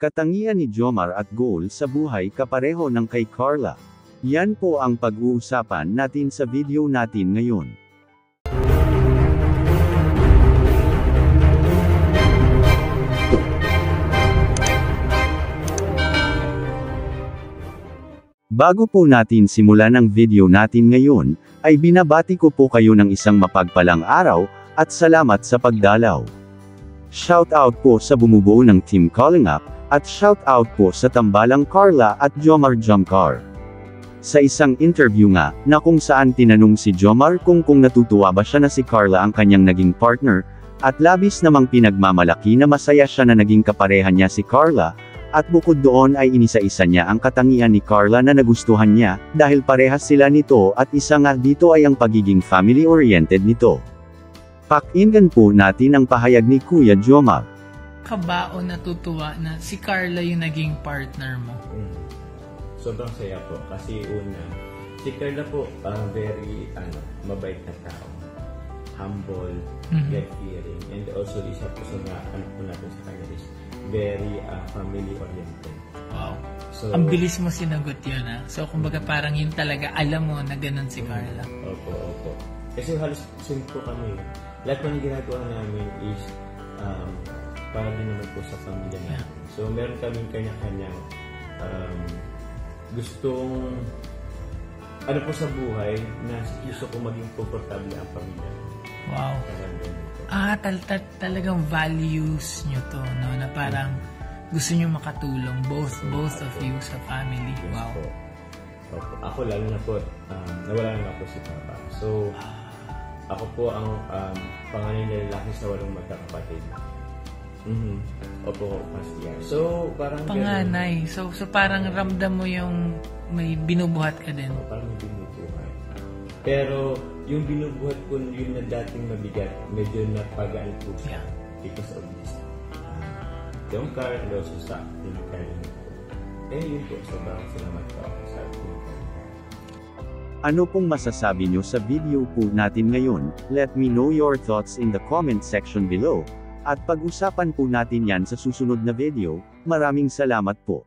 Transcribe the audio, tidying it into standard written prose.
Katangian ni Jomar at goal sa buhay kapareho ng kay Carla. Yan po ang pag-uusapan natin sa video natin ngayon. Bago po natin simulan ang video natin ngayon, ay binabati ko po kayo ng isang mapagpalang araw, at salamat sa pagdalaw. Shoutout po sa bumubuo ng Team Calling Up, at shoutout po sa tambalang Carla at Jomar Jumcar. Sa isang interview nga, na kung saan tinanong si Jomar kung natutuwa ba siya na si Carla ang kanyang naging partner, at labis namang pinagmamalaki na masaya siya na naging kapareha niya si Carla, at bukod doon ay inisa-isa niya ang katangian ni Carla na nagustuhan niya, dahil parehas sila nito at isa nga dito ay ang pagiging family-oriented nito. Pakinggan po natin ang pahayag ni Kuya Jomar. Ka ba o natutuwa na si Carla yung naging partner mo? Sobrang saya po kasi una, si Carla po very mabait na tao. Humble, God-fearing, and also isa po sa anak po natin sa kanya is very family-oriented. Wow. So, ang bilis mo sinagot yun, ha? So, kumbaga parang yun talaga, alam mo na ganun si Carla. Opo. Kasi halos same po kami. Lahat ng ginagawa namin is para din naman po sa pamilya natin. Yeah. So, meron kaming kanya-kanyang gustong ano po sa buhay na gusto ko maging komportable ang pamilya. Wow. Talagang values nyo to, no? Na parang gusto nyo makatulong, both of you sa family. Wow. Opo. Ako lalo na po, nawala na po si Papa. So, ako po ang panganay na lalaki sa 8 magkakapatid. Opo, past year. So, parang panganay. So parang ramdam mo yung may binubuhat ka din. Parang may binubuhat. Pero, yung binubuhat ko yun na dating mabigat, medyo napagaan po siya because of this. Yung car and also sa pinakain ko. Yun po, sobrang salamat po sa akin. Ano pong masasabi nyo sa video po natin ngayon? Let me know your thoughts in the comment section below. At pag-usapan po natin yan sa susunod na video. Maraming salamat po.